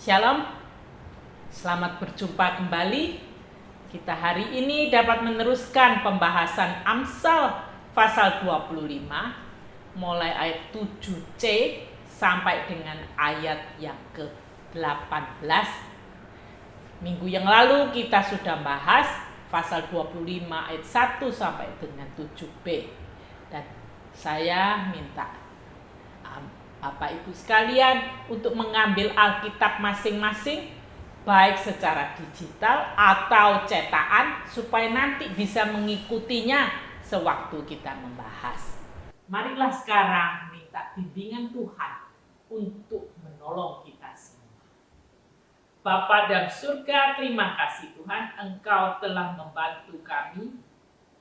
Shalom, selamat berjumpa kembali. Kita hari ini dapat meneruskan pembahasan Amsal pasal 25 mulai ayat 7c sampai dengan ayat yang ke-18. Minggu yang lalu kita sudah bahas pasal 25 ayat 1 sampai dengan 7b. Dan saya minta Bapak Ibu sekalian untuk mengambil Alkitab masing-masing, baik secara digital atau cetakan, supaya nanti bisa mengikutinya sewaktu kita membahas. Marilah sekarang minta bimbingan Tuhan untuk menolong kita semua. Bapa dalam surga, terima kasih Tuhan, Engkau telah membantu kami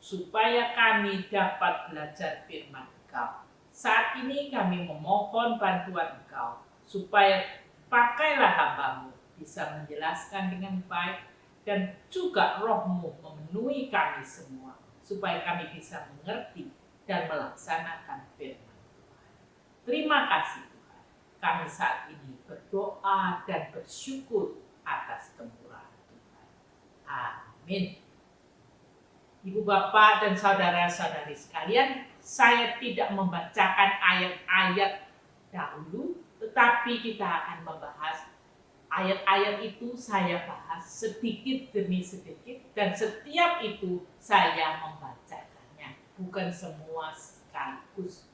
supaya kami dapat belajar firman Engkau. Saat ini kami memohon bantuan Engkau, supaya pakailah hamba-Mu bisa menjelaskan dengan baik, dan juga Roh-Mu memenuhi kami semua, supaya kami bisa mengerti dan melaksanakan firman Tuhan. Terima kasih Tuhan, kami saat ini berdoa dan bersyukur atas kemurahan Tuhan. Amin. Ibu bapak dan saudara-saudari sekalian, saya tidak membacakan ayat-ayat dahulu, tetapi kita akan membahas ayat-ayat itu. Saya bahas sedikit demi sedikit, dan setiap itu saya membacakannya, bukan semua sekaligus.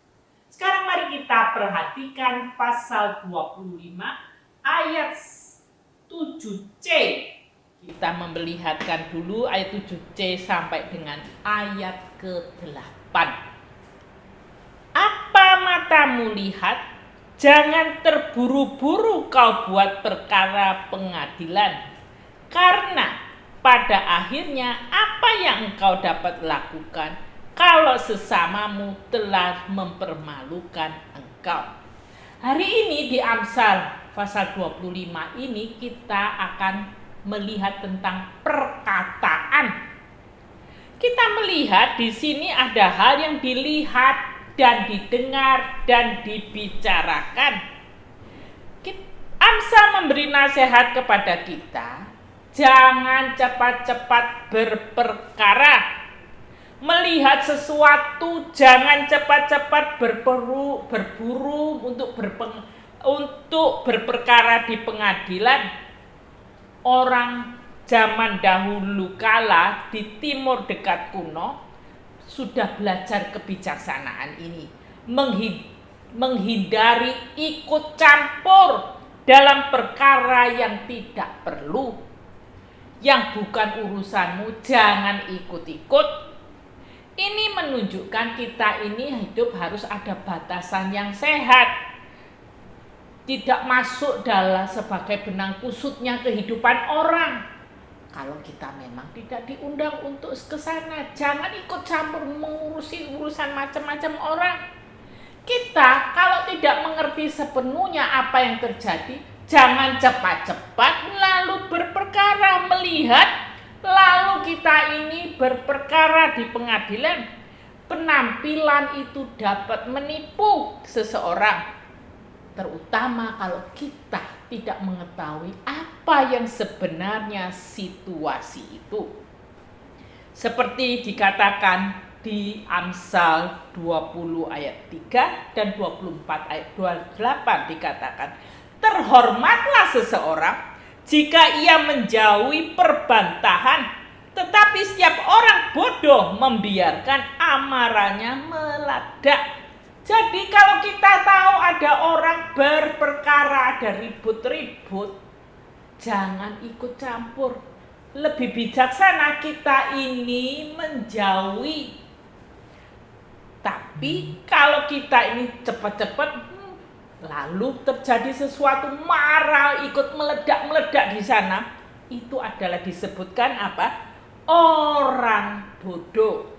Sekarang mari kita perhatikan pasal 25 ayat 7c. Kita memperlihatkan dulu ayat 7c sampai dengan ayat ke-8. Apa matamu lihat, jangan terburu-buru kau buat perkara pengadilan, karena pada akhirnya apa yang engkau dapat lakukan kalau sesamamu telah mempermalukan engkau. Hari ini di Amsal pasal 25 ini kita akan melihat tentang perkataan. Kita melihat di sini ada hal yang dilihat dan didengar dan dibicarakan. Amsal memberi nasihat kepada kita, jangan cepat-cepat berperkara. Melihat sesuatu, jangan cepat-cepat berburu untuk berperkara di pengadilan. Orang zaman dahulu kala di timur dekat kuno sudah belajar kebijaksanaan ini, menghindari ikut campur dalam perkara yang tidak perlu. Yang bukan urusanmu jangan ikut-ikut. Ini menunjukkan kita ini hidup harus ada batasan yang sehat, tidak masuk dalam sebagai benang kusutnya kehidupan orang. Kalau kita memang tidak diundang untuk ke sana, jangan ikut campur mengurusi urusan macam-macam orang. Kita kalau tidak mengerti sepenuhnya apa yang terjadi, jangan cepat-cepat lalu berperkara, melihat lalu kita ini berperkara di pengadilan. Penampilan itu dapat menipu seseorang, terutama kalau kita tidak mengetahui apa yang sebenarnya situasi itu. Seperti dikatakan di Amsal 20 ayat 3 dan 24 ayat 28 dikatakan, terhormatlah seseorang jika ia menjauhi perbantahan, tetapi setiap orang bodoh membiarkan amarahnya meledak. Jadi kalau kita tahu ada orang berperkara, ada ribut-ribut, jangan ikut campur. Lebih bijaksana kita ini menjauhi. Tapi kalau kita ini cepat-cepat, lalu terjadi sesuatu, marah, ikut meledak-meledak di sana, itu adalah disebutkan apa? Orang bodoh.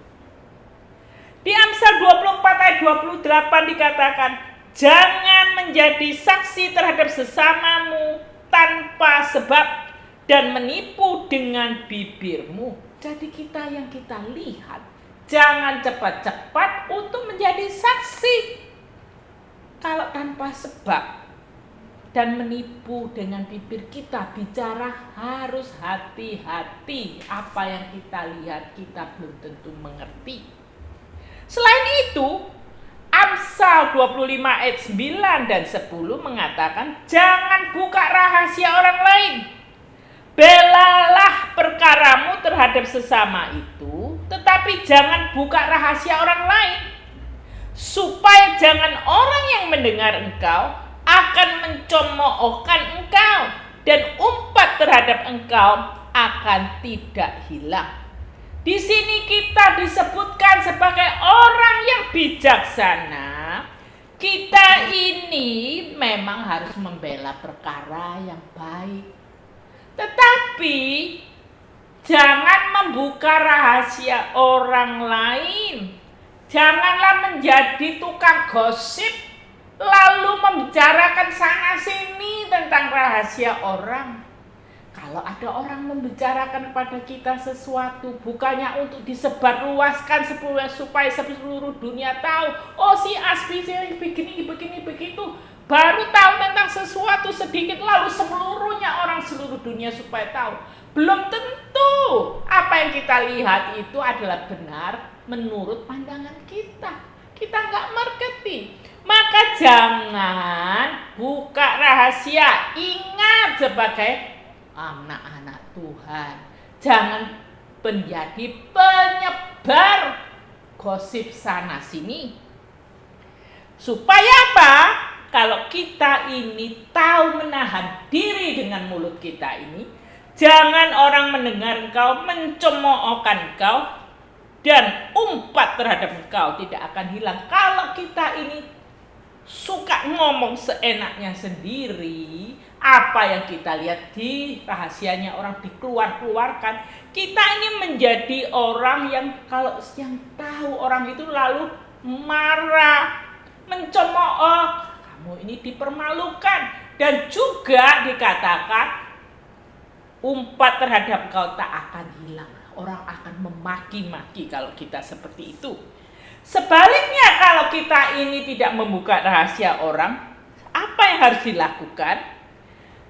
Di Amsal 24 ayat 28 dikatakan, jangan menjadi saksi terhadap sesamamu tanpa sebab dan menipu dengan bibirmu. Jadi kita yang kita lihat, jangan cepat-cepat untuk menjadi saksi kalau tanpa sebab dan menipu dengan bibir kita. Bicara harus hati-hati. Apa yang kita lihat kita belum tentu mengerti. Selain itu, Amsal 25 ayat 9 dan 10 mengatakan, jangan buka rahasia orang lain. Belalah perkaramu terhadap sesama itu, tetapi jangan buka rahasia orang lain. Supaya jangan orang yang mendengar engkau akan mencemoohkan engkau, dan umpat terhadap engkau akan tidak hilang. Di sini kita disebutkan sebagai orang yang bijaksana. Kita ini memang harus membela perkara yang baik. Tetapi jangan membuka rahasia orang lain. Janganlah menjadi tukang gosip, lalu membicarakan sana sini tentang rahasia orang. Kalau ada orang membicarakan pada kita sesuatu, bukannya untuk disebarluaskan supaya seluruh dunia tahu, oh si Asbi begini begitu, baru tahu tentang sesuatu sedikit lalu seluruh dunia supaya tahu. Belum tentu apa yang kita lihat itu adalah benar menurut pandangan kita. Kita nggak mengerti. Maka jangan buka rahasia. Ingat sebagai anak-anak Tuhan, jangan menjadi penyebar gosip sana sini. Supaya apa? Kalau kita ini tahu menahan diri dengan mulut kita ini, jangan orang mendengar engkau mencemoohkan engkau dan umpat terhadap engkau tidak akan hilang. Kalau kita ini suka ngomong seenaknya sendiri, apa yang kita lihat di rahasianya orang dikeluarkan, kita ini menjadi orang yang kalau yang tahu orang itu lalu marah, mencemooh, kamu ini dipermalukan, dan juga dikatakan umpat terhadap kau tak akan hilang. Orang akan memaki-maki kalau kita seperti itu. Sebaliknya kalau kita ini tidak membuka rahasia orang, apa yang harus dilakukan?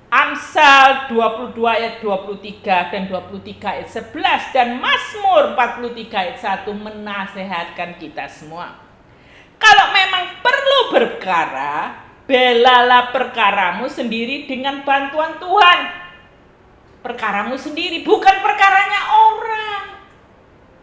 Amsal 22 ayat 23 dan 23 ayat 11 dan Mazmur 43 ayat 1 menasehatkan kita semua. Kalau memang perlu berperkara, belalah perkaramu sendiri dengan bantuan Tuhan. Perkaramu sendiri, bukan perkaranya orang.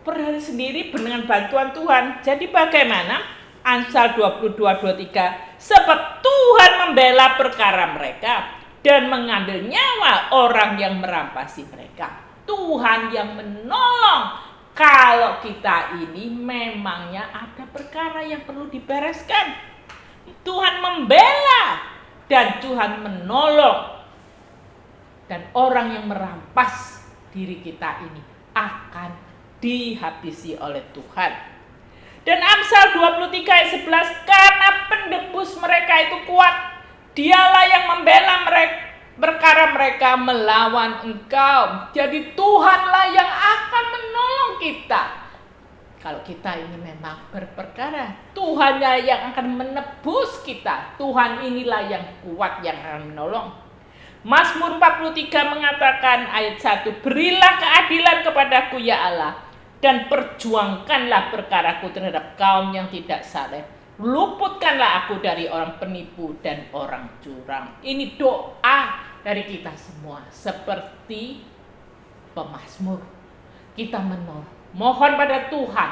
Perkara sendiri dengan bantuan Tuhan. Jadi bagaimana? Amsal 22:23, sebab Tuhan membela perkara mereka dan mengambil nyawa orang yang merampasi mereka. Tuhan yang menolong kalau kita ini memangnya ada perkara yang perlu dibereskan. Tuhan membela dan Tuhan menolong. Dan orang yang merampas diri kita ini akan dihabisi oleh Tuhan. Dan Amsal 23 ayat 11, karena penebus mereka itu kuat, dialah yang membela mereka, perkara mereka melawan engkau. Jadi Tuhanlah yang akan menolong kita. Kalau kita ini memang berperkara, Tuhanlah yang akan menebus kita. Tuhan inilah yang kuat yang akan menolong. Mazmur 43 mengatakan ayat 1, berilah keadilan kepadaku ya Allah, dan perjuangkanlah perkaraku terhadap kaum yang tidak saleh. Luputkanlah aku dari orang penipu dan orang curang. Ini doa dari kita semua. Seperti pemazmur, kita mohon pada Tuhan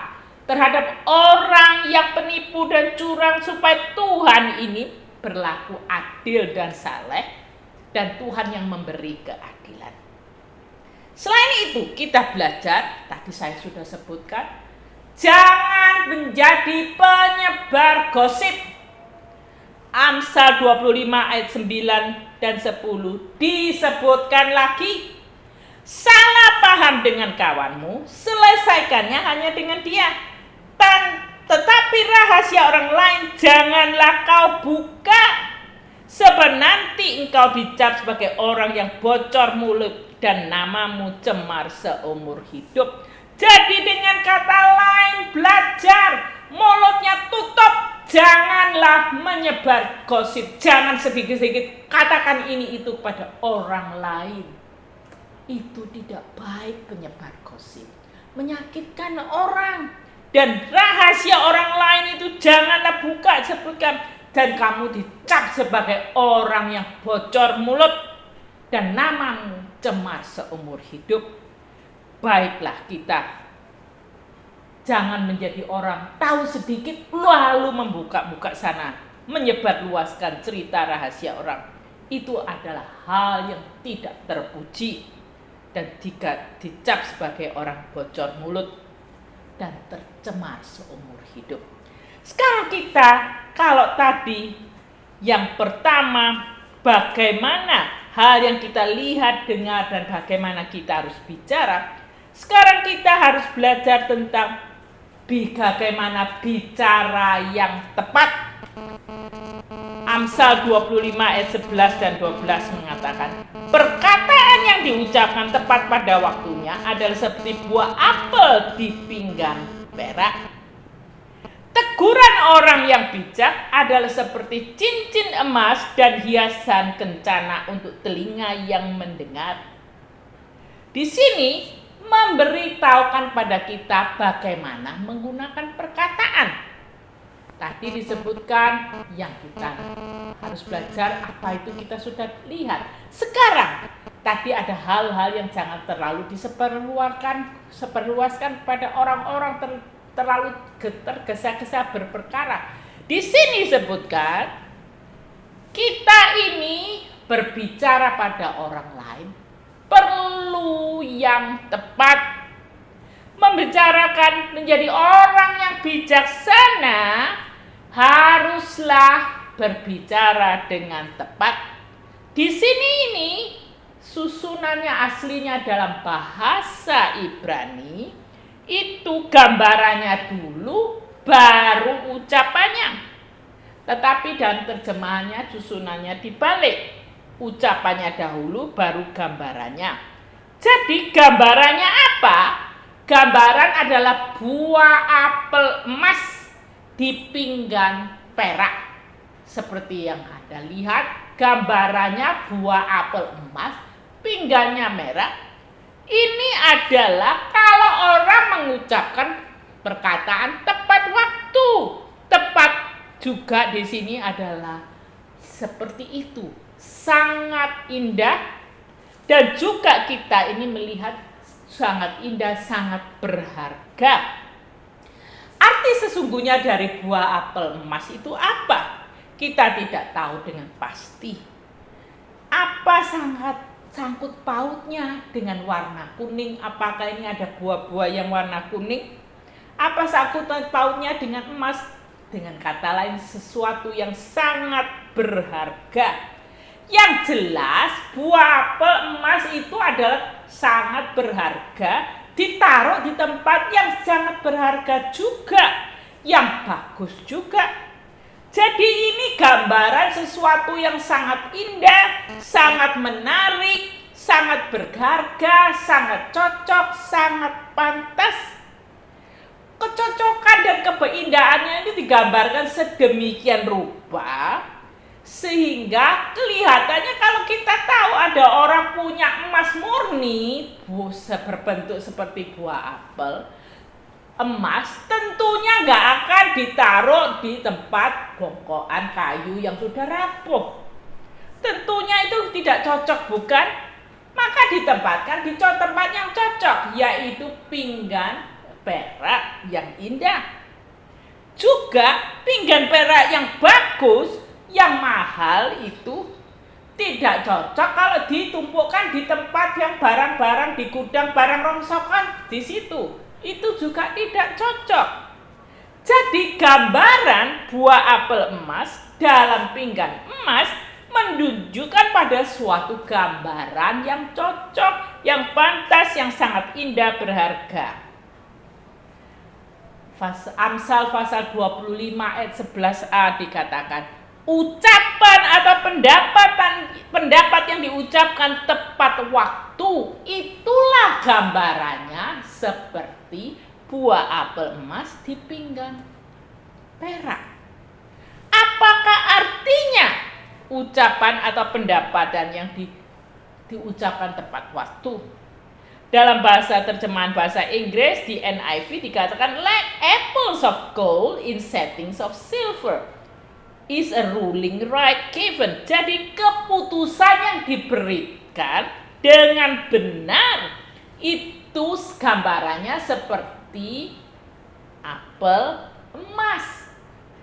terhadap orang yang penipu dan curang, supaya Tuhan ini berlaku adil dan saleh, dan Tuhan yang memberi keadilan. Selain itu, kita belajar, tadi saya sudah sebutkan, jangan menjadi penyebar gosip. Amsal 25 ayat 9 dan 10 disebutkan lagi, salah paham dengan kawanmu, selesaikannya hanya dengan dia. Tetapi rahasia orang lain janganlah kau buka, sebab nanti engkau dicap sebagai orang yang bocor mulut dan namamu cemar seumur hidup. Jadi dengan kata lain, belajar, mulutnya tutup, Janganlah menyebar gosip, jangan sedikit-sedikit katakan ini itu pada orang lain. Itu tidak baik penyebar gosip, menyakitkan orang. Dan rahasia orang lain itu janganlah buka, sebutkan. Dan kamu dicap sebagai orang yang bocor mulut dan namamu cemar seumur hidup. Baiklah kita jangan menjadi orang tahu sedikit lalu membuka-buka sana, menyebar luaskan cerita rahasia orang. Itu adalah hal yang tidak terpuji dan jika dicap sebagai orang bocor mulut dan tercemar seumur hidup. Sekarang kita, kalau tadi yang pertama bagaimana hal yang kita lihat, dengar dan bagaimana kita harus bicara. Sekarang kita harus belajar tentang bagaimana bicara yang tepat. Amsal 25 ayat 11 dan 12 mengatakan, perkataan yang diucapkan tepat pada waktunya adalah seperti buah apel di pinggan perak. Teguran orang yang bijak adalah seperti cincin emas dan hiasan kencana untuk telinga yang mendengar. Di sini memberitahukan pada kita bagaimana menggunakan perkataan. Tadi disebutkan yang kita harus belajar, apa itu kita sudah lihat. Sekarang tadi ada hal-hal yang jangan terlalu disebarluaskan pada orang-orang terlalu tergesa-gesa berperkara. Di sini disebutkan kita ini berbicara pada orang lain perlu yang tepat. Membicarakan menjadi orang yang bijaksana haruslah berbicara dengan tepat. Di sini ini susunannya aslinya dalam bahasa Ibrani itu gambarannya dulu baru ucapannya. Tetapi dalam terjemahannya susunannya dibalik. Ucapannya dahulu baru gambarannya. Jadi gambarannya apa? Gambaran adalah buah apel emas di pinggan perak. Seperti yang Anda lihat, gambarannya buah apel emas, pinggannya merah. Ini adalah kalau orang mengucapkan perkataan tepat waktu. Tepat juga di sini adalah seperti itu. Sangat indah dan juga kita ini melihat sangat indah, sangat berharga. Arti sesungguhnya dari buah apel emas itu apa? Kita tidak tahu dengan pasti. Apa sangat sangkut pautnya dengan warna kuning? Apakah ini ada buah-buah yang warna kuning? Apa sangkut pautnya dengan emas? Dengan kata lain, sesuatu yang sangat berharga. Yang jelas buah apel emas itu adalah sangat berharga, ditaruh di tempat yang sangat berharga juga, yang bagus juga. Jadi ini gambaran sesuatu yang sangat indah, sangat menarik, sangat berharga, sangat cocok, sangat pantas. Kecocokan dan keindahannya ini digambarkan sedemikian rupa sehingga kelihatannya kalau kita tahu ada orang punya emas murni berbentuk seperti buah apel emas, tentunya nggak akan ditaruh di tempat bongkoan kayu yang sudah rapuh. Tentunya itu tidak cocok, bukan? Maka ditempatkan di tempat yang cocok, yaitu pinggan perak yang indah. Juga pinggan perak yang bagus, yang mahal itu tidak cocok kalau ditumpukkan di tempat yang barang-barang di gudang barang rongsokan di situ. Itu juga tidak cocok. Jadi gambaran buah apel emas dalam pinggan emas menunjukkan pada suatu gambaran yang cocok, yang pantas, yang sangat indah, berharga. Amsal pasal 25 ayat 11a dikatakan, ucapan atau pendapat yang diucapkan tepat waktu, itulah gambarannya seperti buah apel emas di pinggan perak. apakah artinya ucapan atau pendapatan yang diucapkan tepat waktu. Dalam bahasa terjemahan bahasa Inggris di NIV dikatakan like apples of gold in settings of silver is a ruling right given. Jadi keputusan yang diberikan dengan benar itu gambarannya seperti apel emas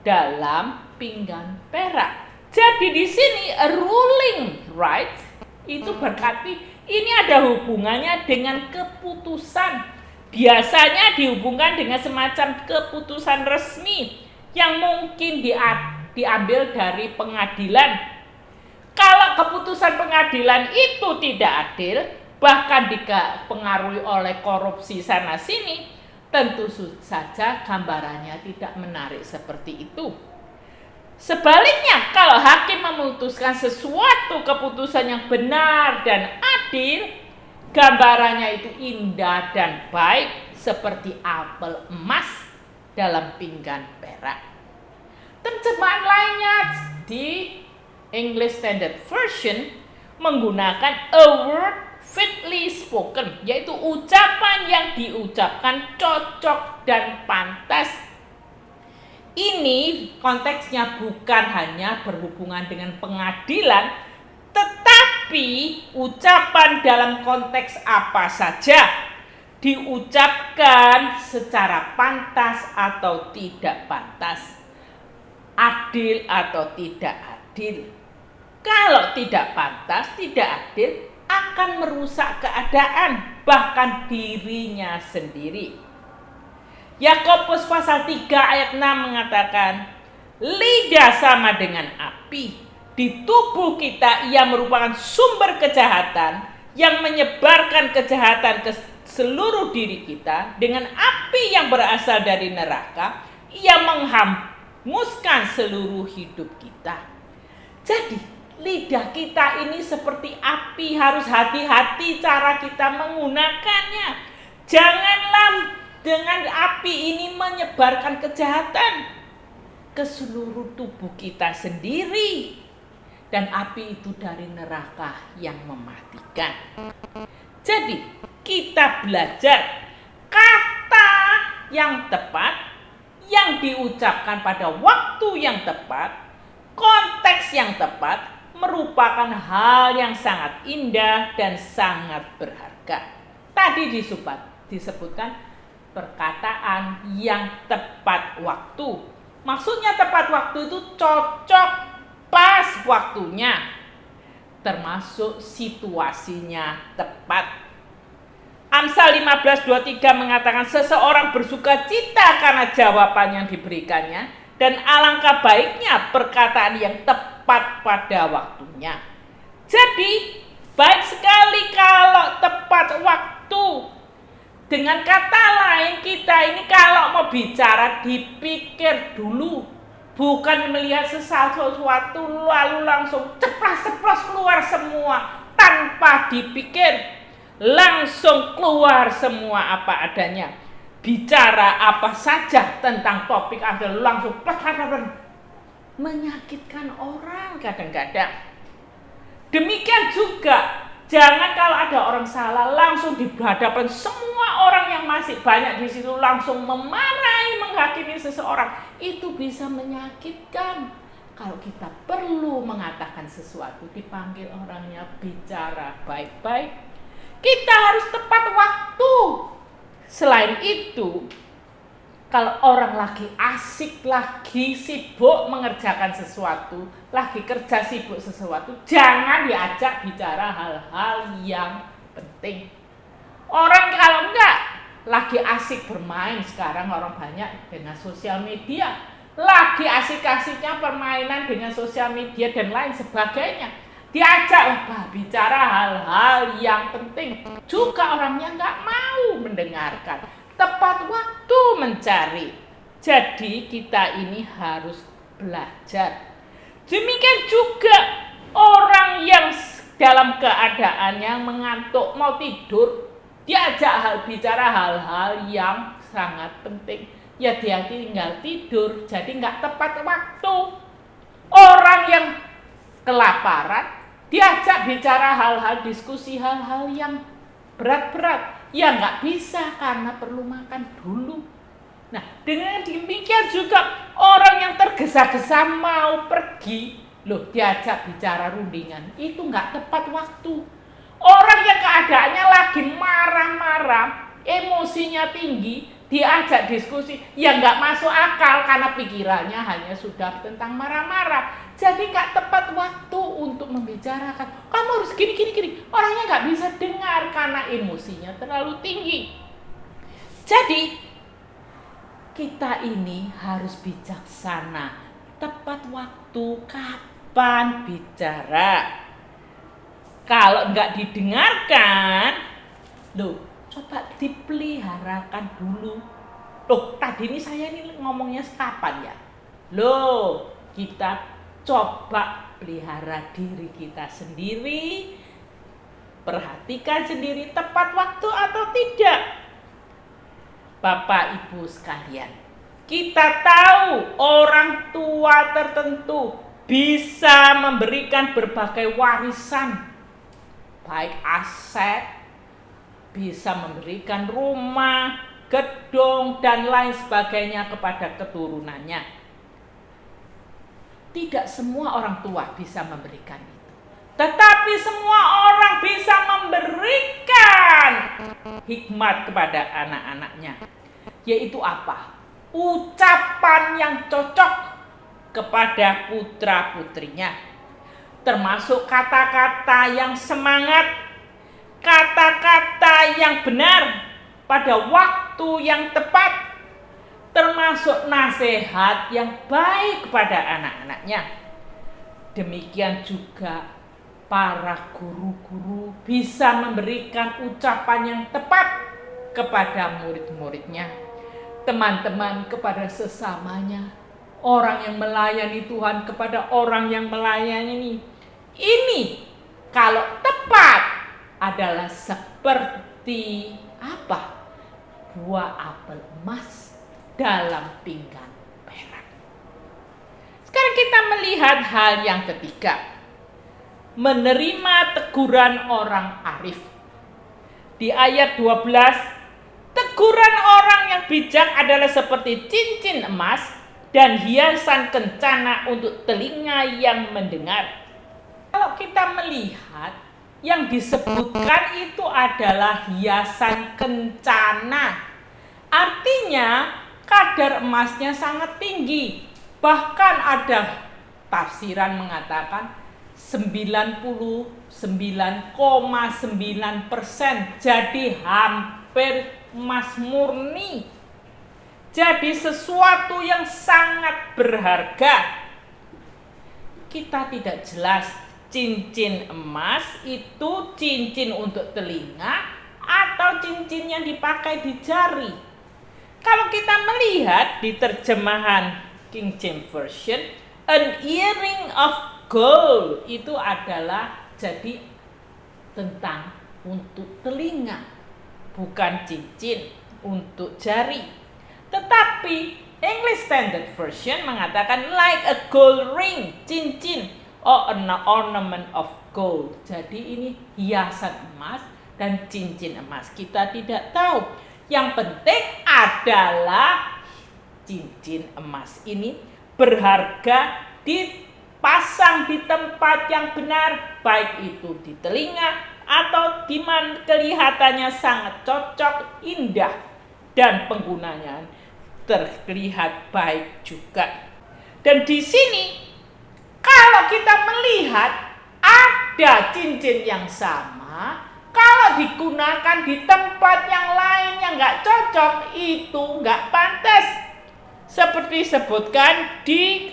dalam pinggan perak. Jadi di sini a ruling right itu berarti ini ada hubungannya dengan keputusan. Biasanya dihubungkan dengan semacam keputusan resmi yang mungkin diambil dari pengadilan. Kalau keputusan pengadilan itu tidak adil, bahkan dipengaruhi oleh korupsi sana-sini, tentu saja gambarannya tidak menarik seperti itu. Sebaliknya, kalau hakim memutuskan sesuatu keputusan yang benar dan adil, gambarannya itu indah dan baik seperti apel emas dalam pinggan perak. Terjemahan lainnya di English Standard Version menggunakan a word fitly spoken, yaitu ucapan yang diucapkan cocok dan pantas. Ini konteksnya bukan hanya berhubungan dengan pengadilan, tetapi ucapan dalam konteks apa saja diucapkan secara pantas atau tidak pantas, adil atau tidak adil. Kalau tidak pantas, tidak adil, akan merusak keadaan, bahkan dirinya sendiri. Yakobus pasal 3 ayat 6 mengatakan, lidah sama dengan api. Di tubuh kita ia merupakan sumber kejahatan yang menyebarkan kejahatan ke seluruh diri kita. Dengan api yang berasal dari neraka, ia menghanguskan seluruh hidup kita. Jadi, lidah kita ini seperti api, harus hati-hati cara kita menggunakannya. Janganlah dengan api ini menyebarkan kejahatan ke seluruh tubuh kita sendiri. Dan api itu dari neraka yang mematikan. Jadi kita belajar kata yang tepat, yang diucapkan pada waktu yang tepat, konteks yang tepat, merupakan hal yang sangat indah dan sangat berharga. Tadi disebutkan perkataan yang tepat waktu. Maksudnya tepat waktu itu cocok, pas waktunya, termasuk situasinya tepat. Amsal 15:23 mengatakan seseorang bersuka cita karena jawaban yang diberikannya, dan alangkah baiknya perkataan yang tepat pada waktunya. Jadi baik sekali kalau tepat waktu. Dengan kata lain, kita ini kalau mau bicara dipikir dulu, bukan melihat sesuatu lalu langsung ceplos-ceplos keluar semua tanpa dipikir, langsung keluar semua apa adanya. Bicara apa saja tentang topik ada langsung menyakitkan orang kadang-kadang. Demikian juga jangan kalau ada orang salah langsung di hadapan semua orang yang masih banyak di situ langsung memarahi, menghakimi seseorang. Itu bisa menyakitkan. Kalau kita perlu mengatakan sesuatu, dipanggil orangnya, bicara baik-baik. Kita harus tepat waktu. Selain itu, kalau orang lagi asik, lagi sibuk mengerjakan sesuatu, lagi kerja sibuk sesuatu, jangan diajak bicara hal-hal yang penting. Orang kalau enggak, lagi asik bermain, sekarang orang banyak dengan sosial media, lagi asik-asiknya permainan dengan sosial media dan lain sebagainya, diajak bicara hal-hal yang penting, juga orangnya enggak mau mendengarkan. Tepat waktu mencari. Jadi kita ini harus belajar. Demikian juga orang yang dalam keadaan yang mengantuk mau tidur, diajak bicara hal-hal yang sangat penting. Ya dia tinggal tidur, jadi nggak tepat waktu. Orang yang kelaparan diajak bicara hal-hal, diskusi hal-hal yang berat-berat, ya nggak bisa karena perlu makan dulu. Nah, dengan demikian juga orang yang tergesa-gesa mau pergi, loh diajak bicara rundingan, itu nggak tepat waktu. Orang yang keadaannya lagi marah-marah, emosinya tinggi, diajak diskusi, ya nggak masuk akal karena pikirannya hanya sudah tentang marah-marah. Jadi nggak tepat waktu untuk membicarakan. Kamu harus gini. Orangnya nggak bisa dengar karena emosinya terlalu tinggi. Jadi kita ini harus bijaksana. Tepat waktu kapan bicara. Kalau nggak didengarkan, loh, coba dipeliharakan dulu. Loh, tadi ini saya ini ngomongnya kapan ya? Loh, kita coba pelihara diri kita sendiri. Perhatikan sendiri tepat waktu atau tidak. Bapak Ibu sekalian, kita tahu orang tua tertentu bisa memberikan berbagai warisan, baik aset, bisa memberikan rumah, gedung, dan lain sebagainya kepada keturunannya. Tidak semua orang tua bisa memberikan itu. Tetapi semua orang bisa memberikan hikmat kepada anak-anaknya. Yaitu apa? Ucapan yang cocok kepada putra-putrinya. Termasuk kata-kata yang semangat, kata-kata yang benar pada waktu yang tepat, termasuk nasihat yang baik kepada anak-anaknya. Demikian juga para guru-guru bisa memberikan ucapan yang tepat kepada murid-muridnya, teman-teman kepada sesamanya, orang yang melayani Tuhan kepada orang yang melayani. Ini kalau tepat adalah seperti apa? Buah apel emas dalam pinggan perak. Sekarang kita melihat hal yang ketiga. Menerima teguran orang arif. Di ayat 12, teguran orang yang bijak adalah seperti cincin emas dan hiasan kencana untuk telinga yang mendengar. Kalau kita melihat yang disebutkan itu adalah hiasan kencana. Artinya kadar emasnya sangat tinggi. Bahkan ada tafsiran mengatakan 99,9%. Jadi hampir emas murni. Jadi sesuatu yang sangat berharga. Kita tidak jelas cincin emas itu cincin untuk telinga atau cincin yang dipakai di jari. Kalau kita melihat di terjemahan King James Version, an earring of gold itu adalah jadi tentang untuk telinga, bukan cincin untuk jari. Tetapi English Standard Version mengatakan like a gold ring, cincin, or an ornament of gold. Jadi ini hiasan emas dan cincin emas. Kita tidak tahu. Yang penting adalah cincin emas ini berharga, dipasang di tempat yang benar, baik itu di telinga atau di mana kelihatannya sangat cocok, indah, dan penggunanya terlihat baik juga. Dan di sini kalau kita melihat ada cincin yang sama, kalau digunakan di tempat yang lain yang nggak cocok, itu nggak pantas. Seperti disebutkan di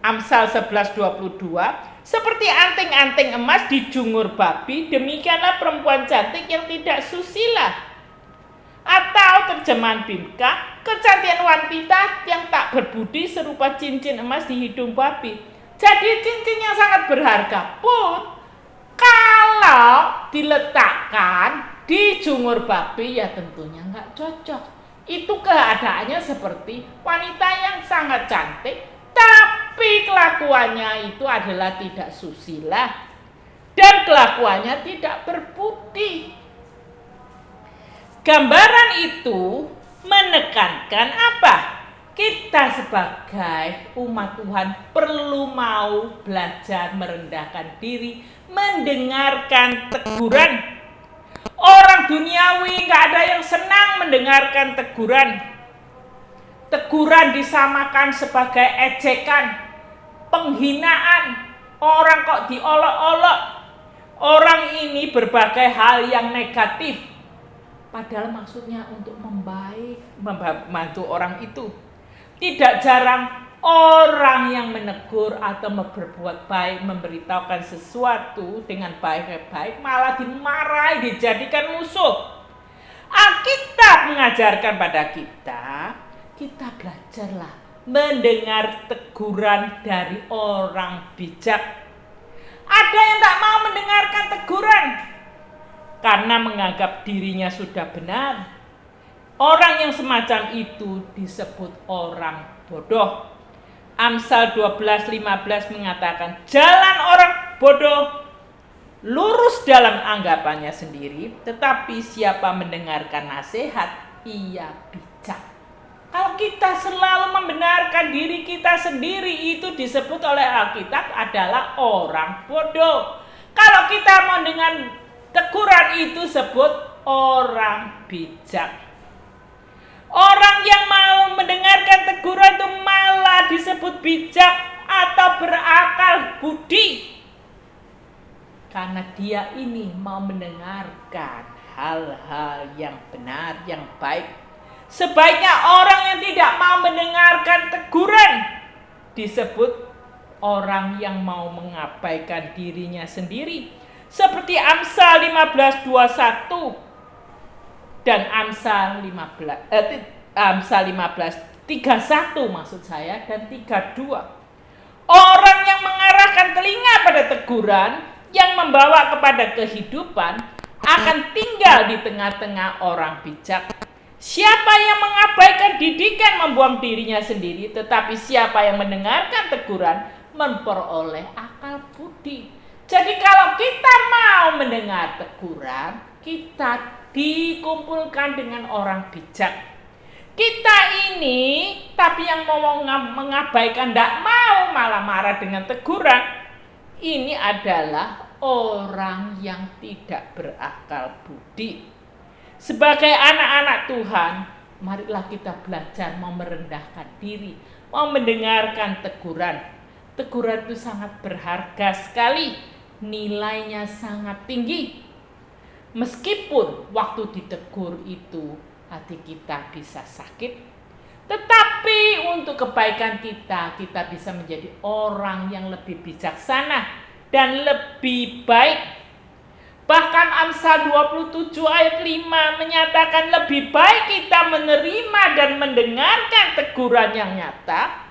Amsal 11:22, seperti anting-anting emas dijungur babi, demikianlah perempuan cantik yang tidak susila. Atau terjemahan Bimka, kecantikan wanita yang tak berbudi serupa cincin emas di hidung babi. Jadi cincin yang sangat berharga pun kalau diletakkan di jungur babi ya tentunya nggak cocok. Itu keadaannya seperti wanita yang sangat cantik tapi tetapi kelakuannya itu adalah tidak susila dan kelakuannya tidak berbudi. Gambaran itu menekankan apa? Kita sebagai umat Tuhan perlu mau belajar merendahkan diri, mendengarkan teguran. Orang duniawi gak ada yang senang mendengarkan teguran. Teguran disamakan sebagai ejekan, penghinaan. Orang kok diolok-olok. Orang ini berbagai hal yang negatif. Padahal maksudnya untuk membantu orang itu. Tidak jarang orang yang menegur atau berbuat baik, memberitahukan sesuatu dengan baik-baik, malah dimarahi, dijadikan musuh. Alkitab mengajarkan pada kita belajarlah mendengar teguran dari orang bijak. Ada yang tak mau mendengarkan teguran karena menganggap dirinya sudah benar. Orang yang semacam itu disebut orang bodoh. Amsal 12:15 mengatakan, jalan orang bodoh lurus dalam anggapannya sendiri, tetapi siapa mendengarkan nasihat, ia bijak. Kalau kita selalu membenarkan diri kita sendiri, itu disebut oleh Alkitab adalah orang bodoh. Kalau kita mau dengan teguran itu sebut orang bijak. Orang yang mau mendengarkan teguran itu malah disebut bijak atau berakal budi. Karena dia ini mau mendengarkan hal-hal yang benar, yang baik. Sebaiknya orang yang tidak mau mendengarkan teguran disebut orang yang mau mengabaikan dirinya sendiri. Seperti Amsal 15:21 dan Amsal 15:31 maksud saya dan 32. Orang yang mengarahkan telinga pada teguran yang membawa kepada kehidupan akan tinggal di tengah-tengah orang bijak. Siapa yang mengabaikan didikan membuang dirinya sendiri, tetapi siapa yang mendengarkan teguran memperoleh akal budi. Jadi kalau kita mau mendengar teguran, kita dikumpulkan dengan orang bijak. Kita ini, tapi yang mau mengabaikan, tidak mau malah marah dengan teguran, ini adalah orang yang tidak berakal budi. Sebagai anak-anak Tuhan, marilah kita belajar mau merendahkan diri, mau mendengarkan teguran. Teguran itu sangat berharga sekali, nilainya sangat tinggi. Meskipun waktu ditegur itu hati kita bisa sakit, tetapi untuk kebaikan kita bisa menjadi orang yang lebih bijaksana dan lebih baik. Bahkan Amsal 27 ayat 5 menyatakan lebih baik kita menerima dan mendengarkan teguran yang nyata,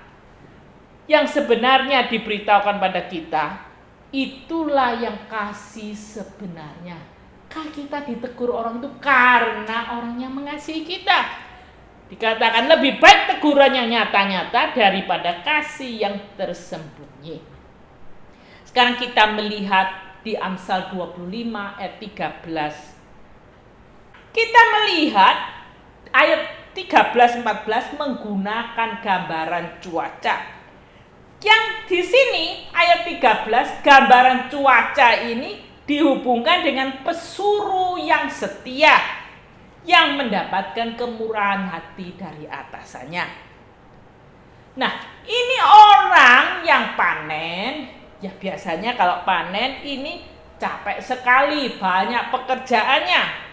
yang sebenarnya diberitahukan pada kita. Itulah yang kasih sebenarnya. Kita ditegur orang itu karena orangnya mengasihi kita. Dikatakan lebih baik teguran yang nyata-nyata daripada kasih yang tersembunyi. Sekarang kita melihat di Amsal 25 ayat 13. Kita melihat ayat 13-14 menggunakan gambaran cuaca. Yang di sini ayat 13 gambaran cuaca ini dihubungkan dengan pesuruh yang setia yang mendapatkan kemurahan hati dari atasannya. Nah, ini orang yang panen, ya biasanya kalau panen ini capek sekali, banyak pekerjaannya.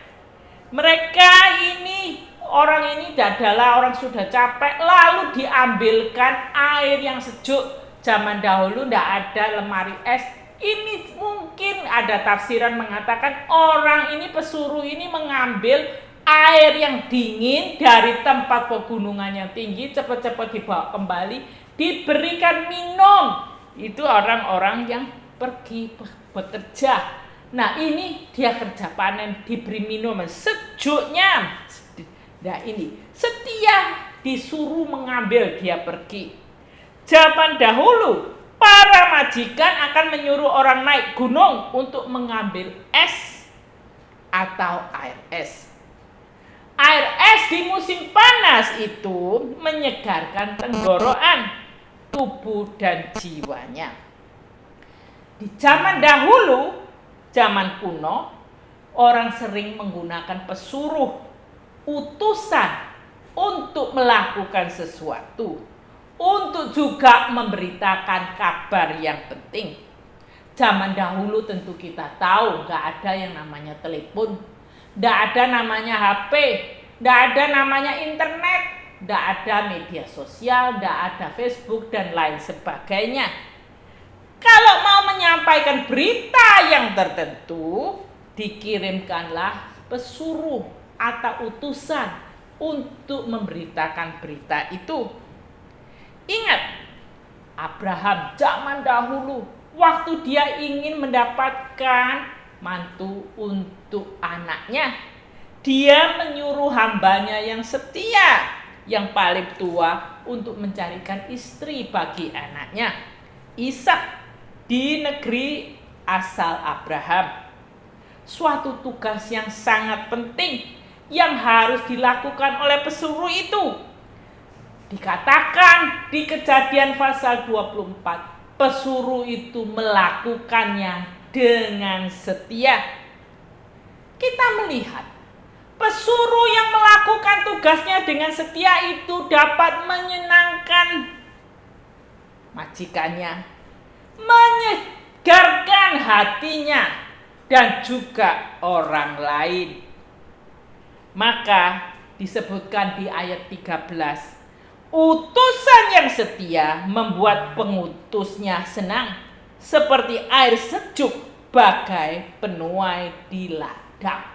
Mereka ini, orang ini adalah orang sudah capek, lalu diambilkan air yang sejuk. Zaman dahulu tidak ada lemari es. Ini mungkin ada tafsiran mengatakan orang ini, pesuruh ini mengambil air yang dingin dari tempat pegunungan yang tinggi, cepat-cepat dibawa kembali, diberikan minum. Itu orang-orang yang pergi bekerja. Nah, ini dia kerja panen, diberi minuman sejuknya. Nah, ini setia, disuruh mengambil, dia pergi. Zaman dahulu, para majikan akan menyuruh orang naik gunung untuk mengambil es atau air es. Air es di musim panas itu menyegarkan tenggorokan, tubuh dan jiwanya. Di zaman dahulu, zaman kuno, orang sering menggunakan pesuruh, utusan untuk melakukan sesuatu, untuk juga memberitakan kabar yang penting. Zaman dahulu tentu kita tahu gak ada yang namanya telepon, gak ada namanya HP, gak ada namanya internet, gak ada media sosial, gak ada Facebook dan lain sebagainya. Kalau mau menyampaikan berita yang tertentu, dikirimkanlah pesuruh atau utusan untuk memberitakan berita itu. Ingat, Abraham zaman dahulu, waktu dia ingin mendapatkan mantu untuk anaknya, dia menyuruh hambanya yang setia, yang paling tua, untuk mencarikan istri bagi anaknya, Ishak, di negeri asal Abraham. Suatu tugas yang sangat penting yang harus dilakukan oleh pesuruh itu. Dikatakan di Kejadian pasal 24, pesuruh itu melakukannya dengan setia. Kita melihat pesuruh yang melakukan tugasnya dengan setia itu dapat menyenangkan majikannya, menyegarkan hatinya, dan juga orang lain. Maka disebutkan di ayat 13, utusan yang setia membuat pengutusnya senang, seperti air sejuk bagai penuai di ladang.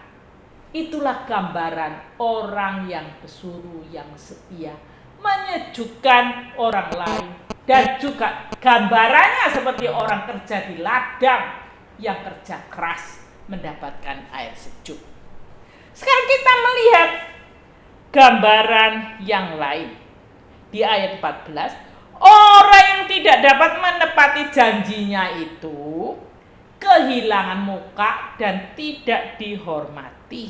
Itulah gambaran orang yang pesuruh yang setia, menyejukkan orang lain, dan juga gambarannya seperti orang kerja di ladang yang kerja keras mendapatkan air sejuk. Sekarang kita melihat gambaran yang lain. Di ayat 14, orang yang tidak dapat menepati janjinya itu kehilangan muka dan tidak dihormati.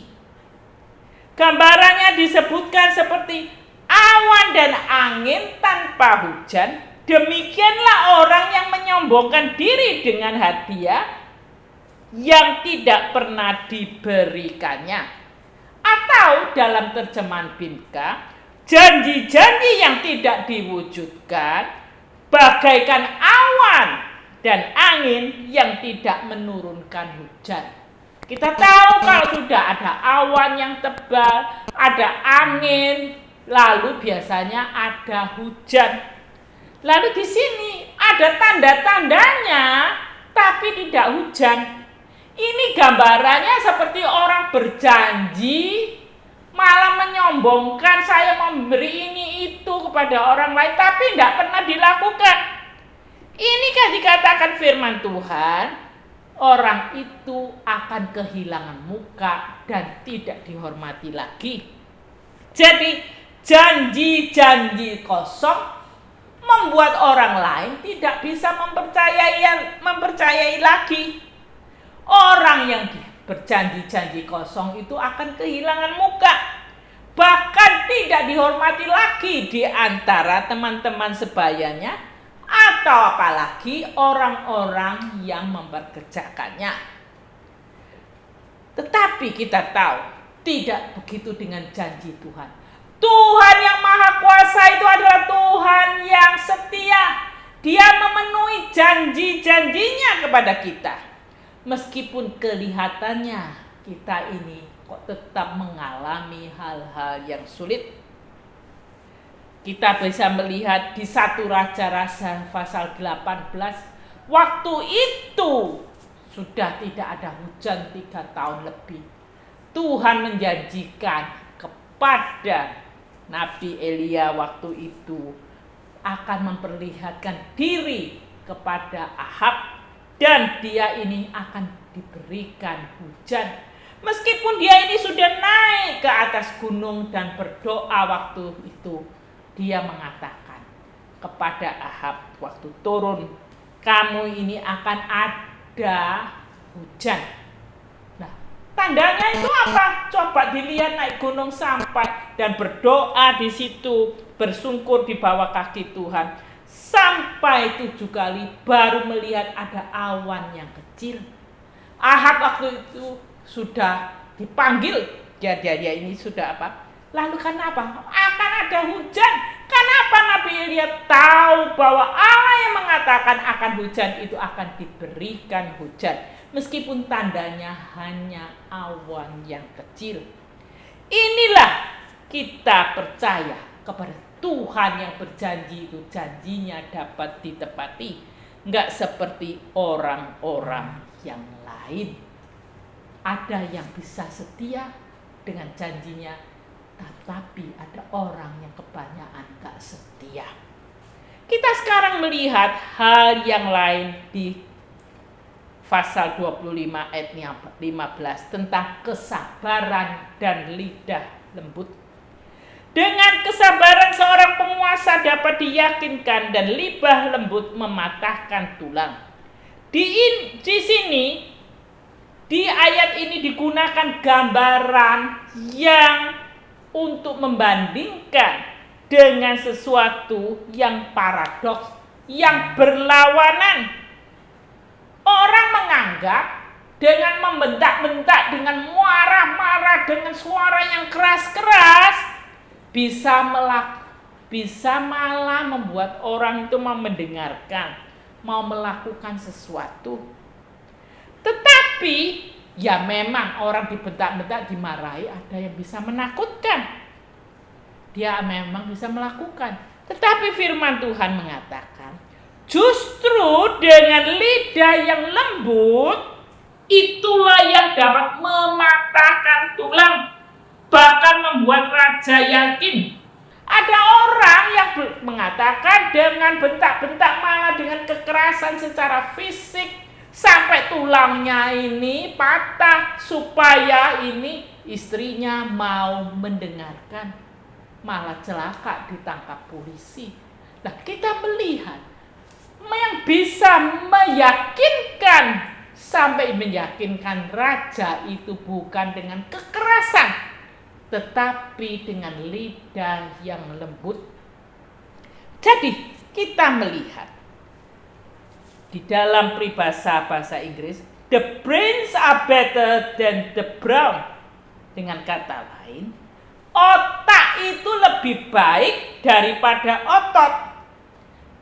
Gambarannya disebutkan seperti awan dan angin tanpa hujan. Demikianlah orang yang menyombongkan diri dengan hadiah yang tidak pernah diberikannya. Atau dalam terjemahan Bimka, janji-janji yang tidak diwujudkan bagaikan awan dan angin yang tidak menurunkan hujan. Kita tahu kalau sudah ada awan yang tebal, ada angin, lalu biasanya ada hujan. Lalu di sini ada tanda-tandanya, tapi tidak hujan. Ini gambarannya seperti orang berjanji, malah menyombongkan, saya memberi ini itu kepada orang lain, tapi tidak pernah dilakukan. Ini kan dikatakan firman Tuhan, orang itu akan kehilangan muka dan tidak dihormati lagi. Jadi janji-janji kosong membuat orang lain tidak bisa mempercayai lagi. Orang yang berjanji-janji kosong itu akan kehilangan muka, bahkan tidak dihormati lagi di antara teman-teman sebayanya, atau apalagi orang-orang yang memperkerjakannya. Tetapi kita tahu tidak begitu dengan janji Tuhan. Tuhan yang Maha Kuasa itu adalah Tuhan yang setia. Dia memenuhi janji-janjinya kepada kita. Meskipun kelihatannya kita ini kok tetap mengalami hal-hal yang sulit. Kita bisa melihat di 1 Raja-Raja pasal 18, waktu itu sudah tidak ada hujan 3 tahun lebih. Tuhan menjanjikan kepada Nabi Elia waktu itu akan memperlihatkan diri kepada Ahab, dan dia ini akan diberikan hujan. Meskipun dia ini sudah naik ke atas gunung dan berdoa waktu itu, dia mengatakan, kepada Ahab waktu turun, kamu ini akan ada hujan. Nah, tandanya itu apa? Coba dilihat, naik gunung sampai dan berdoa di situ, bersungkur di bawah kaki Tuhan. Sampai 7 kali baru melihat ada awan yang kecil. Ahab waktu itu sudah dipanggil, dia ini sudah apa? Lalu kenapa? Akan ada hujan. Kenapa Nabi Elia tahu bahwa Allah yang mengatakan akan hujan itu akan diberikan hujan, meskipun tandanya hanya awan yang kecil. Inilah kita percaya kepada Tuhan yang berjanji itu janjinya dapat ditepati, nggak seperti orang-orang yang lain. Ada yang bisa setia dengan janjinya, tetapi ada orang yang kebanyakan gak setia. Kita sekarang melihat hal yang lain di pasal 25 ayat 15 tentang kesabaran dan lidah lembut. Dengan kesabaran seorang penguasa dapat diyakinkan dan lidah lembut mematahkan tulang. Di sini di ayat ini digunakan gambaran yang untuk membandingkan dengan sesuatu yang paradoks, yang berlawanan. Orang menganggap dengan membentak-bentak, dengan marah-marah, dengan suara yang keras-keras bisa malah membuat orang itu mau mendengarkan, mau melakukan sesuatu. Tetapi ya memang orang dibentak-bentak, dimarahi, ada yang bisa menakutkan. Dia memang bisa melakukan. Tetapi firman Tuhan mengatakan, justru dengan lidah yang lembut, itulah yang dapat mematahkan tulang, bahkan membuat raja yakin. Ada orang yang mengatakan dengan bentak-bentak, malah dengan kekerasan secara fisik, sampai tulangnya ini patah supaya ini istrinya mau mendengarkan, malah celaka ditangkap polisi. Nah, kita melihat yang bisa meyakinkan, sampai meyakinkan raja itu bukan dengan kekerasan, tetapi dengan lidah yang lembut. Jadi kita melihat di dalam peribahasa bahasa Inggris, the brains are better than the brawn. Dengan kata lain, otak itu lebih baik daripada otot.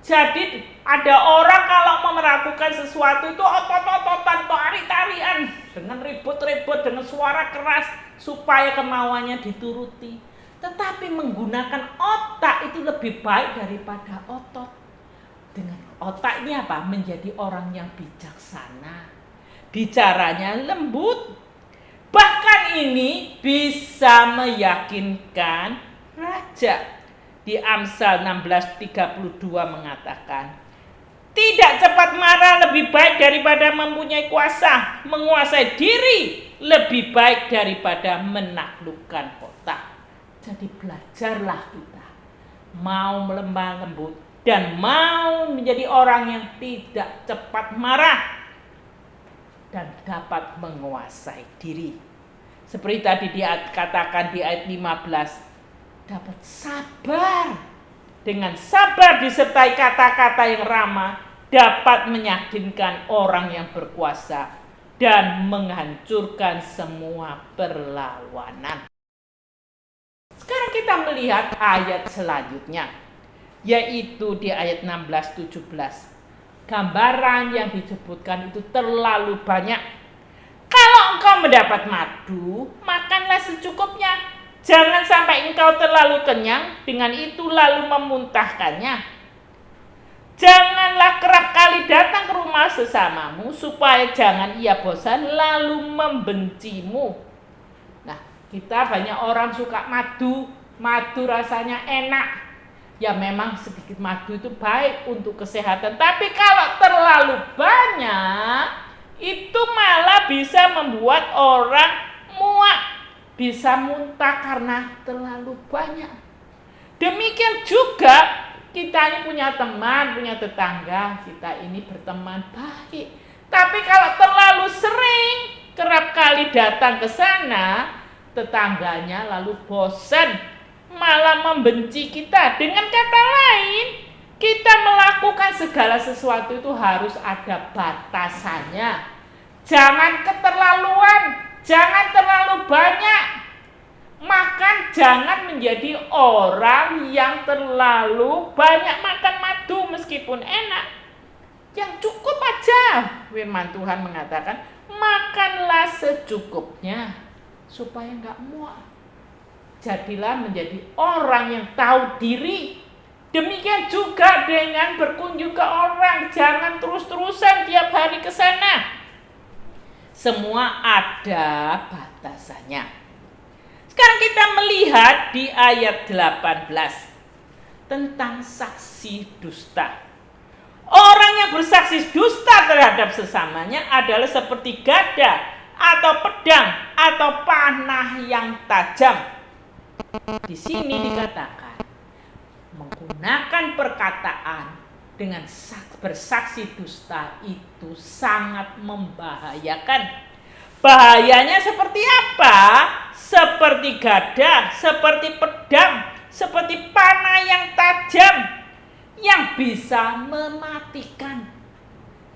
Jadi ada orang kalau mau melakukan sesuatu itu otot-ototan, tarik-tarian, dengan ribut-ribut, dengan suara keras supaya kemauannya dituruti. Tetapi menggunakan otak itu lebih baik daripada otot. Dengan otak ini apa? Menjadi orang yang bijaksana, bicaranya lembut, bahkan ini bisa meyakinkan raja. Di Amsal 16:32 mengatakan, tidak cepat marah lebih baik daripada mempunyai kuasa, menguasai diri lebih baik daripada menaklukkan kota. Jadi belajarlah kita mau lemah lembut dan mau menjadi orang yang tidak cepat marah dan dapat menguasai diri. Seperti tadi dikatakan di ayat 15, dapat sabar. Dengan sabar disertai kata-kata yang ramah dapat meyakinkan orang yang berkuasa dan menghancurkan semua perlawanan. Sekarang kita melihat ayat selanjutnya, yaitu di ayat 16-17. Gambaran yang disebutkan itu terlalu banyak. Kalau engkau mendapat madu, makanlah secukupnya. Jangan sampai engkau terlalu kenyang, dengan itu lalu memuntahkannya. Janganlah kerap kali datang ke rumah sesamamu, supaya jangan ia bosan lalu membencimu. Nah, kita banyak orang suka madu rasanya enak. Ya memang sedikit madu itu baik untuk kesehatan, tapi kalau terlalu banyak, itu malah bisa membuat orang muak, bisa muntah karena terlalu banyak. Demikian juga kita ini punya teman, punya tetangga, kita ini berteman baik. Tapi kalau terlalu sering, kerap kali datang ke sana, tetangganya lalu bosan, malah membenci kita. Dengan kata lain, kita melakukan segala sesuatu itu harus ada batasannya. Jangan keterlaluan, jangan terlalu banyak. Makan, jangan menjadi orang yang terlalu banyak makan madu meskipun enak. Yang cukup aja. Firman Tuhan mengatakan, makanlah secukupnya supaya enggak muak. Jadilah menjadi orang yang tahu diri. Demikian juga dengan berkunjung ke orang, jangan terus-terusan tiap hari ke sana. Semua ada batasannya. Sekarang kita melihat di ayat 18 tentang saksi dusta. Orang yang bersaksi dusta terhadap sesamanya adalah seperti gada atau pedang atau panah yang tajam. Di sini dikatakan menggunakan perkataan dengan bersaksi dusta itu sangat membahayakan. Bahayanya seperti apa? Seperti gada, seperti pedang, seperti panah yang tajam yang bisa mematikan.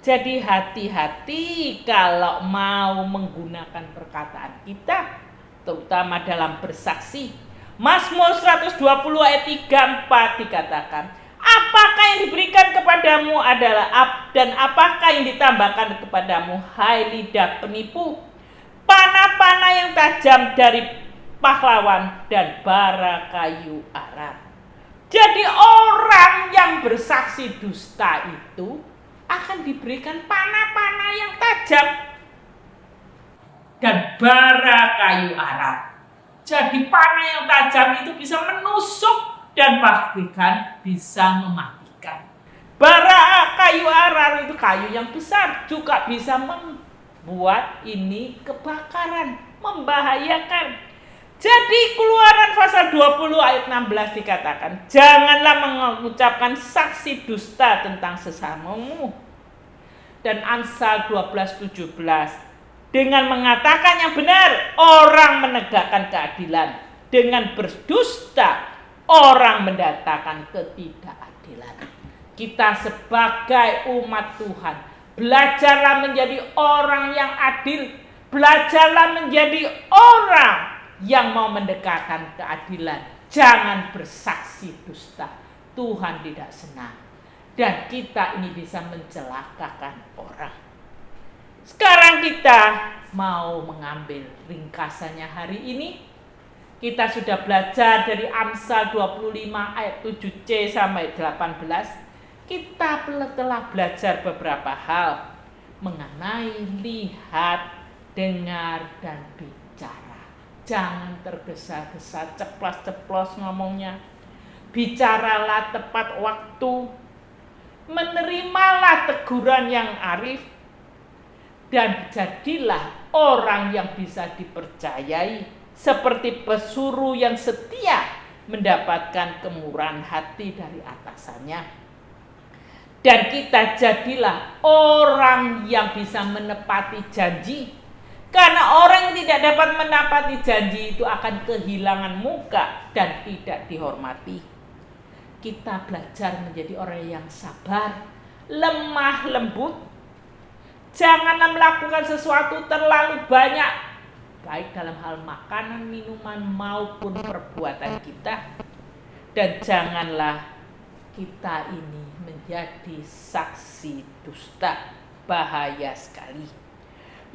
Jadi hati-hati kalau mau menggunakan perkataan kita, terutama dalam bersaksi. Mazmur 120 ayat 3-4 dikatakan, apakah yang diberikan kepadamu adalah dan apakah yang ditambahkan kepadamu, hai lidah penipu? Panah-panah yang tajam dari pahlawan dan bara kayu arar. Jadi orang yang bersaksi dusta itu akan diberikan panah-panah yang tajam dan bara kayu arar. Jadi panah yang tajam itu bisa menusuk dan bahkan bisa mematikan. Bara kayu arar itu kayu yang besar, juga bisa membuat ini kebakaran, membahayakan. Jadi Keluaran pasal 20 ayat 16 dikatakan, janganlah mengucapkan saksi dusta tentang sesamamu. Dan Amsal 12:17, dengan mengatakan yang benar, orang menegakkan keadilan. Dengan berdusta, orang mendatangkan ketidakadilan. Kita sebagai umat Tuhan, belajarlah menjadi orang yang adil. Belajarlah menjadi orang yang mau mendekatkan keadilan. Jangan bersaksi dusta. Tuhan tidak senang. Dan kita ini bisa mencelakakan orang. Sekarang kita mau mengambil ringkasannya hari ini. Kita sudah belajar dari Amsal 25 ayat 7c sampai 18. Kita telah belajar beberapa hal mengenai lihat, dengar, dan bicara. Jangan tergesa-gesa, ceplos-ceplos ngomongnya. Bicaralah tepat waktu. Menerimalah teguran yang arif. Dan jadilah orang yang bisa dipercayai. Seperti pesuruh yang setia mendapatkan kemurahan hati dari atasannya. Dan kita jadilah orang yang bisa menepati janji. Karena orang yang tidak dapat menepati janji itu akan kehilangan muka dan tidak dihormati. Kita belajar menjadi orang yang sabar, lemah lembut. Janganlah melakukan sesuatu terlalu banyak, baik dalam hal makanan, minuman maupun perbuatan kita. Dan janganlah kita ini menjadi saksi dusta. Bahaya sekali.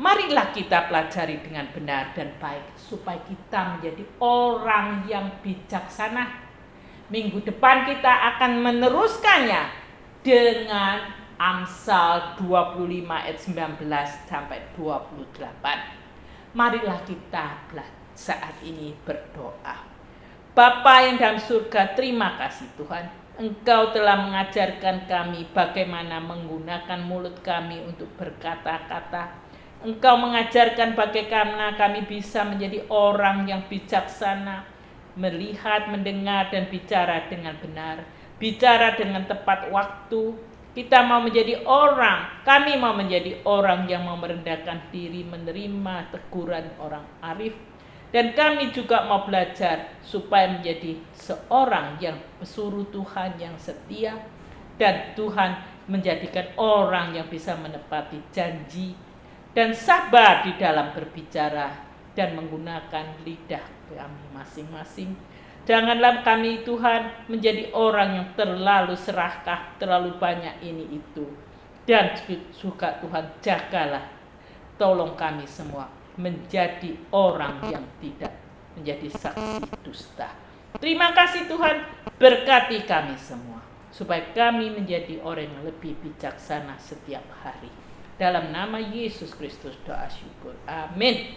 Marilah kita pelajari dengan benar dan baik supaya kita menjadi orang yang bijaksana. Minggu depan kita akan meneruskannya dengan Amsal 25 ayat 19 sampai 28. Marilah kita saat ini berdoa. Bapa yang dalam surga, terima kasih Tuhan. Engkau telah mengajarkan kami bagaimana menggunakan mulut kami untuk berkata-kata. Engkau mengajarkan bagaimana kami bisa menjadi orang yang bijaksana, melihat, mendengar, dan bicara dengan benar. bicara dengan tepat waktu. Kami mau menjadi orang yang mau merendahkan diri, menerima teguran orang arif. Dan kami juga mau belajar supaya menjadi seorang yang pesuruh Tuhan yang setia. Dan Tuhan menjadikan orang yang bisa menepati janji dan sabar di dalam berbicara dan menggunakan lidah kami masing-masing. Janganlah kami Tuhan menjadi orang yang terlalu serakah, terlalu banyak ini itu. Dan juga Tuhan jagalah, tolong kami semua menjadi orang yang tidak menjadi saksi dusta. Terima kasih Tuhan, berkati kami semua supaya kami menjadi orang yang lebih bijaksana setiap hari. Dalam nama Yesus Kristus doa syukur. Amin.